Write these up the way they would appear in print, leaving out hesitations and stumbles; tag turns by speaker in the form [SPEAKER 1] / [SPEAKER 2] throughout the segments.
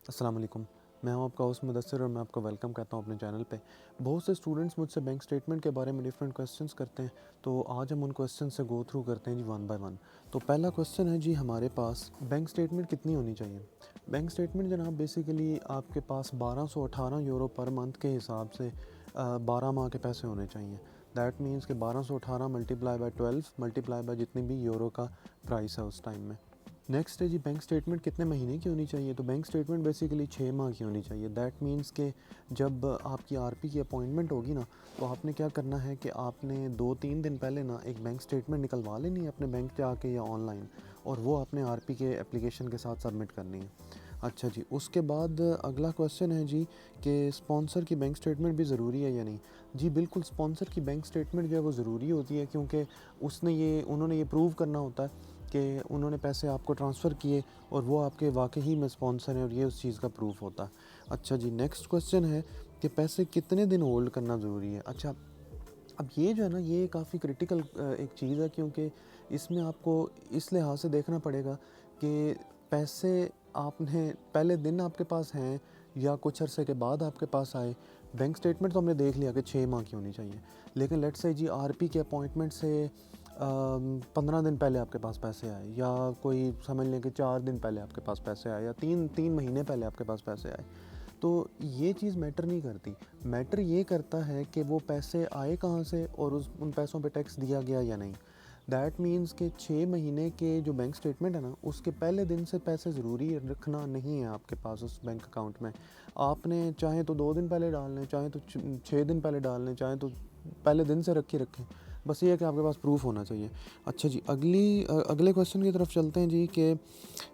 [SPEAKER 1] अस्सलाम वालेकुम। मैं हूं आपका होस्ट मुदस्सिर और मैं आपको वेलकम करता हूं अपने चैनल पे। बहुत से स्टूडेंट्स मुझसे बैंक स्टेटमेंट के बारे में डिफरेंट क्वेश्चंस करते हैं, तो आज हम उन क्वेश्चन से गो थ्रू करते हैं जी वन बाय वन। तो पहला क्वेश्चन है जी हमारे पास, बैंक स्टेटमेंट कितनी होनी चाहिए। बैंक स्टेटमेंट जनाब बेसिकली आपके पास 1218 यूरो पर मंथ के हिसाब से 12 माह के पैसे होने चाहिए। दैट मीन्स कि 1218 मल्टीप्लाई बाय 12 मल्टीप्लाई बाय जितनी भी यूरो का प्राइस है उस टाइम में। नेक्स्ट है जी बैंक स्टेटमेंट कितने महीने की होनी चाहिए। तो बैंक स्टेटमेंट बेसिकली 6 माह की होनी चाहिए। दैट मीन्स कि जब आपकी आरपी की अपॉइंटमेंट होगी ना, तो आपने क्या करना है कि आपने 2-3 दिन पहले ना एक बैंक स्टेटमेंट निकलवा लेनी है अपने बैंक जाके या ऑनलाइन, और वो अपने आरपी के एप्लीकेशन के साथ सबमिट करनी है। अच्छा जी, उसके बाद अगला क्वेश्चन है जी कि स्पॉन्सर की बैंक स्टेटमेंट भी ज़रूरी है या नहीं। जी बिल्कुल, स्पॉन्सर की बैंक स्टेटमेंट जो है वो ज़रूरी होती है, क्योंकि उन्होंने ये प्रूव करना होता है कि उन्होंने पैसे आपको ट्रांसफ़र किए और वो आपके वाकई में स्पॉन्सर हैं, और ये उस चीज़ का प्रूफ होता है। अच्छा जी, नेक्स्ट क्वेश्चन है कि पैसे कितने दिन होल्ड करना ज़रूरी है। अच्छा, अब ये जो है ना, ये काफ़ी क्रिटिकल एक चीज़ है, क्योंकि इसमें आपको इस लिहाज से देखना पड़ेगा कि पैसे आपने पहले दिन आपके पास हैं या कुछ अरसे के बाद आपके पास आए। बैंक स्टेटमेंट तो हमने देख लिया कि 6 माह की होनी चाहिए, लेकिन लेट्स से जी आरपी के अपॉइंटमेंट से 15 दिन पहले आपके पास पैसे आए, या कोई समझ लें कि 4 दिन पहले आपके पास पैसे आए, या तीन महीने पहले आपके पास पैसे आए, तो ये चीज़ मैटर नहीं करती। मैटर ये करता है कि वो पैसे आए कहाँ से और उन पैसों पे टैक्स दिया गया या नहीं। दैट मीन्स कि 6 महीने के जो बैंक स्टेटमेंट है ना, उसके पहले दिन से पैसे ज़रूरी रखना नहीं है आपके पास उस बैंक अकाउंट में। आपने चाहे तो 2 दिन पहले डाल लें, चाहे तो 6 दिन पहले डाल लें, चाहे तो पहले दिन से रखें। बस ये है कि आपके पास प्रूफ होना चाहिए। अच्छा जी, अगले क्वेश्चन की तरफ चलते हैं जी कि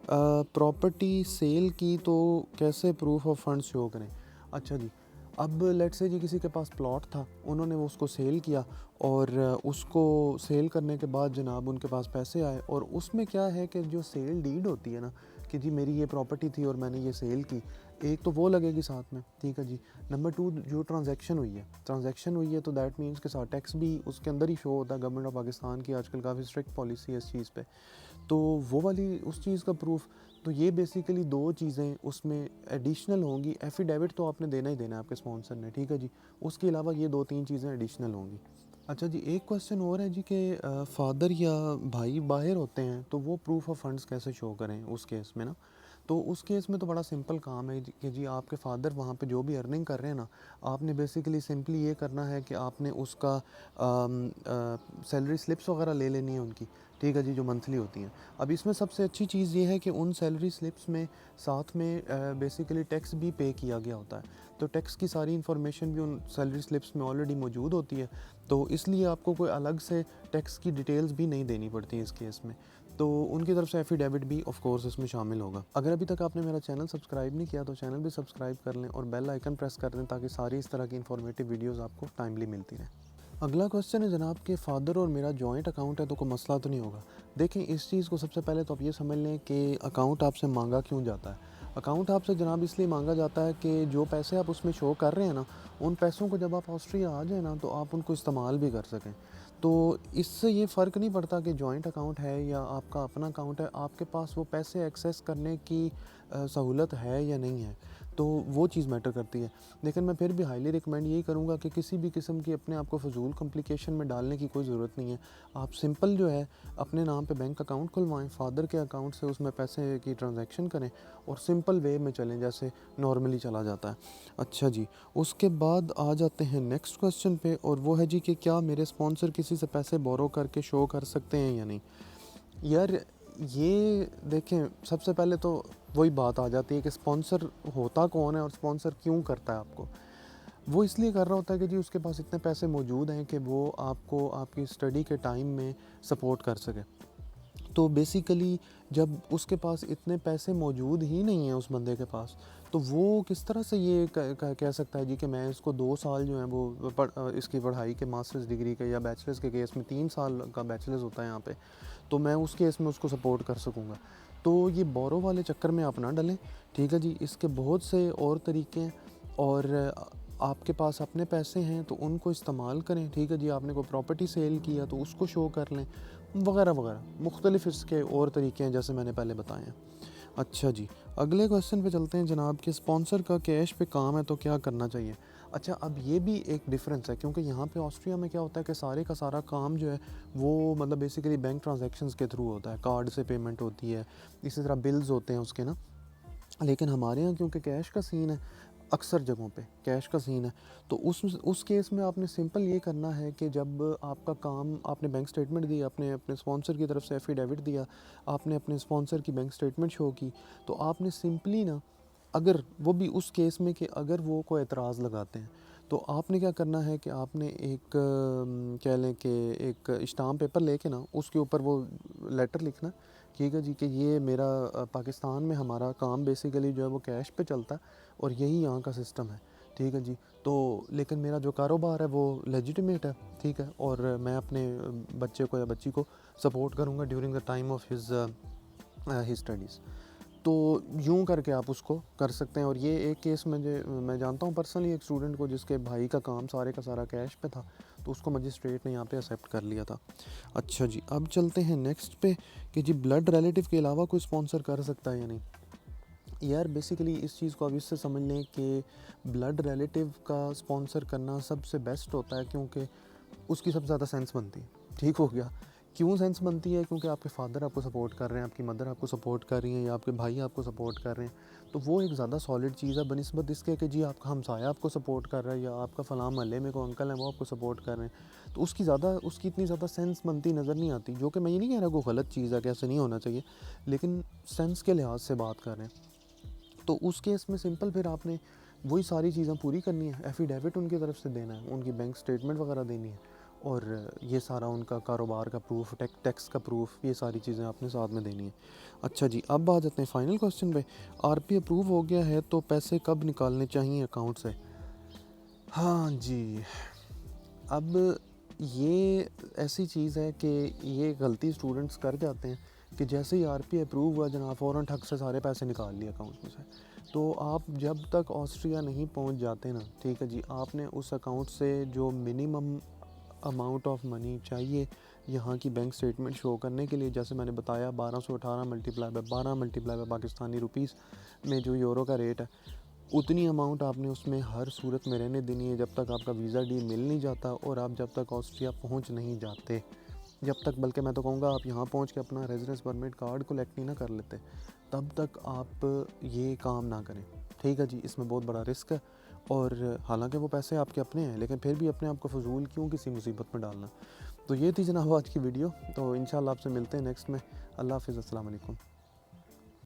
[SPEAKER 1] प्रॉपर्टी सेल की तो कैसे प्रूफ ऑफ फंड्स शो करें। अच्छा जी, अब लेट्स से जी किसी के पास प्लॉट था, उन्होंने वो उसको सेल किया, और उसको सेल करने के बाद जनाब उनके पास पैसे आए, और उसमें क्या है कि जो सेल डीड होती है ना, कि जी मेरी ये प्रॉपर्टी थी और मैंने ये सेल की, एक तो वो लगेगी साथ में, ठीक है जी। नंबर 2, जो ट्रांजैक्शन हुई है तो दैट मीन्स के साथ टैक्स भी उसके अंदर ही शो होता है। गवर्नमेंट ऑफ पाकिस्तान की आजकल काफ़ी स्ट्रिक्ट पॉलिसी है इस चीज़ पे, तो वो वाली उस चीज़ का प्रूफ। तो ये बेसिकली 2 चीज़ें उसमें एडिशनल होंगी। एफिडेविट तो आपने देना ही देना है आपके स्पॉन्सर ने, ठीक है जी। उसके अलावा ये 2-3 चीज़ें एडिशनल होंगी। अच्छा जी, एक क्वेश्चन और है जी कि फादर या भाई बाहर होते हैं तो वो प्रूफ ऑफ फंड्स कैसे शो करें उस केस में ना। तो उस केस में तो बड़ा सिंपल काम है कि जी आपके फादर वहाँ पे जो भी अर्निंग कर रहे हैं ना, आपने बेसिकली सिंपली ये करना है कि आपने उसका सैलरी स्लिप्स वगैरह ले लेनी है उनकी, ठीक है जी, जो मंथली होती हैं। अब इसमें सबसे अच्छी चीज़ ये है कि उन सैलरी स्लिप्स में साथ में बेसिकली टैक्स भी पे किया गया होता है, तो टैक्स की सारी इन्फॉर्मेशन भी उन सैलरी स्लिप्स में ऑलरेडी मौजूद होती है, तो इसलिए आपको कोई अलग से टैक्स की डिटेल्स भी नहीं देनी पड़ती इस केस में। तो उनकी तरफ से एफिडेविट भी ऑफ कोर्स इसमें शामिल होगा। अगर अभी तक आपने मेरा चैनल सब्सक्राइब नहीं किया तो चैनल भी सब्सक्राइब कर लें और बेल आइकन प्रेस कर दें, ताकि सारी इस तरह की इन्फॉर्मेटिव वीडियोज़ आपको टाइमली मिलती रहें। अगला क्वेश्चन है जनाब कि फ़ादर और मेरा जॉइंट अकाउंट है तो कोई मसला तो नहीं होगा। देखें, इस चीज़ को सबसे पहले तो आप ये समझ लें कि अकाउंट आपसे मांगा क्यों जाता है। अकाउंट आपसे जनाब इसलिए मांगा जाता है कि जो पैसे आप उसमें शो कर रहे हैं ना, उन पैसों को जब आप ऑस्ट्रिया आ जाए ना, तो आप उनको इस्तेमाल भी कर सकें। तो इससे ये फ़र्क नहीं पड़ता कि जॉइंट अकाउंट है या आपका अपना अकाउंट है, आपके पास वो पैसे एक्सेस करने की सहूलत है या नहीं है, तो वो चीज़ मैटर करती है। लेकिन मैं फिर भी हाईली रिकमेंड यही करूँगा कि किसी भी किस्म की अपने आप को फ़जूल कॉम्प्लिकेशन में डालने की कोई ज़रूरत नहीं है। आप सिंपल जो है अपने नाम पे बैंक अकाउंट खुलवाएँ, फ़ादर के अकाउंट से उसमें पैसे की ट्रांजैक्शन करें और सिंपल वे में चलें जैसे नॉर्मली चला जाता है। अच्छा जी, उसके बाद आ जाते हैं नेक्स्ट क्वेश्चन पे, और वो है जी कि क्या मेरे स्पॉन्सर किसी से पैसे बोरो करके शो कर सकते हैं या नहीं। यार, ये देखें, सबसे पहले तो वही बात आ जाती है कि स्पॉन्सर होता कौन है और स्पॉन्सर क्यों करता है आपको। वो इसलिए कर रहा होता है कि जी उसके पास इतने पैसे मौजूद हैं कि वो आपको आपकी स्टडी के टाइम में सपोर्ट कर सके। तो बेसिकली जब उसके पास इतने पैसे मौजूद ही नहीं हैं उस बंदे के पास, तो वो किस तरह से ये कह सकता है जी कि मैं इसको 2 साल जो है वो इसकी पढ़ाई के मास्टर्स डिग्री के या बैचलर्स के केस में 3 साल का बैचलर्स होता है यहाँ पे, तो मैं उस केस में उसको सपोर्ट कर सकूँगा। तो ये बोरो वाले चक्कर में आप ना डलें, ठीक है जी। इसके बहुत से और तरीके हैं, और आपके पास अपने पैसे हैं तो उनको इस्तेमाल करें, ठीक है जी। आपने कोई प्रॉपर्टी सेल किया तो उसको शो कर लें, वगैरह वगैरह मुख्तलिफ इसके और तरीके हैं जैसे मैंने पहले बताए हैं। अच्छा जी, अगले क्वेश्चन पे चलते हैं जनाब कि स्पॉन्सर का कैश पे काम है तो क्या करना चाहिए? अच्छा, अब ये भी एक डिफरेंस है क्योंकि यहाँ पे ऑस्ट्रिया में क्या होता है कि सारे का सारा काम जो है वो मतलब बेसिकली बैंक ट्रांजैक्शंस के थ्रू होता है, कार्ड से पेमेंट होती है, इसी तरह बिल्स होते हैं उसके ना। लेकिन हमारे यहाँ क्योंकि कैश का सीन है, अक्सर जगहों पे कैश का सीन है, तो उस केस में आपने सिंपल ये करना है कि जब आपका काम, आपने बैंक स्टेटमेंट दी, आपने अपने स्पॉन्सर की तरफ से एफिडेविट दिया, आपने अपने स्पॉन्सर की बैंक स्टेटमेंट शो की, तो आपने सिंपली ना, अगर वो भी उस केस में कि अगर वो कोई एतराज़ लगाते हैं, तो आपने क्या करना है कि आपने एक कह लें कि एक स्टाम्प पेपर लेके ना उसके ऊपर वो लेटर लिखना, ठीक है जी, कि ये मेरा पाकिस्तान में हमारा काम बेसिकली जो है वो कैश पे चलता है और यही यहाँ का सिस्टम है, ठीक है जी। तो लेकिन मेरा जो कारोबार है वो लेजिटिमेट है, ठीक है, और मैं अपने बच्चे को या बच्ची को सपोर्ट करूँगा during the time of his studies. तो यूँ करके आप उसको कर सकते हैं। और ये एक केस मैं जानता हूँ पर्सनली एक स्टूडेंट को जिसके भाई का काम सारे का सारा कैश पे था, तो उसको मजिस्ट्रेट ने यहाँ पे एक्सेप्ट कर लिया था। अच्छा जी, अब चलते हैं नेक्स्ट पे कि जी ब्लड रिलेटिव के अलावा कोई स्पॉन्सर कर सकता है या नहीं। यार बेसिकली इस चीज़ को अब इससे समझ लें कि ब्लड रिलेटिव का स्पॉन्सर करना सबसे बेस्ट होता है क्योंकि उसकी सबसे ज़्यादा सेंस बनती है। ठीक हो गया। क्यों सेंस बनती है? क्योंकि आपके फादर आपको सपोर्ट कर रहे हैं, आपकी मदर आपको सपोर्ट कर रही हैं या आपके भाई आपको सपोर्ट कर रहे हैं, तो वो एक ज़्यादा सॉलिड चीज़ है बनिस्बत इसके कि जी आपका हमसाया आपको सपोर्ट कर रहा है या आपका फ़लाँ महल्ले में कोई अंकल है वो आपको सपोर्ट कर रहे हैं। तो उसकी इतनी ज़्यादा सेंस बनती नज़र नहीं आती, जो कि मैं ये नहीं कह रहा कोई गलत चीज़ है कि ऐसे नहीं होना चाहिए, लेकिन सेंस के लिहाज से बात कर रहे हैं। तो उस केस में सिंपल फिर आपने वही सारी चीज़ें पूरी करनी है, एफिडेविट उनकी तरफ से देना है, उनकी बैंक स्टेटमेंट वगैरह देनी है, और ये सारा उनका कारोबार का प्रूफ, टैक्स का प्रूफ, ये सारी चीज़ें आपने साथ में देनी है। अच्छा जी, अब आ जाते हैं फाइनल क्वेश्चन पे। आरपी अप्रूव हो गया है तो पैसे कब निकालने चाहिए अकाउंट से? हाँ जी, अब ये ऐसी चीज़ है कि ये गलती स्टूडेंट्स कर जाते हैं कि जैसे ही आरपी अप्रूव हुआ जनाब फ़ौरन ठग से सारे पैसे निकाल लिए अकाउंट में से। तो आप जब तक ऑस्ट्रिया नहीं पहुंच जाते ना, ठीक है जी, आपने उस अकाउंट से जो मिनिमम अमाउंट ऑफ मनी चाहिए यहाँ की बैंक स्टेटमेंट शो करने के लिए, जैसे मैंने बताया 1218 multiply by 12 multiply by Pakistani rupees में जो यूरो का रेट है, उतनी अमाउंट आपने उसमें हर सूरत में रहने देनी है जब तक आपका वीज़ा डी मिल नहीं जाता और आप जब तक ऑस्ट्रिया पहुंच नहीं जाते, जब तक, बल्कि मैं तो कहूँगा आप यहाँ पहुँच के अपना रेजिडेंस परमिट कार्ड कलेक्ट नहीं ना कर लेते, तब तक आप ये काम ना करें, ठीक है जी। इसमें बहुत बड़ा रिस्क है, और हालांकि वो पैसे आपके अपने हैं, लेकिन फिर भी अपने आप को फजूल क्यों किसी मुसीबत में डालना। तो ये थी जनाब आज की वीडियो, तो इंशाल्लाह आपसे मिलते हैं नेक्स्ट में। अल्लाह हाफ़िज़, अस्सलाम वालेकुम।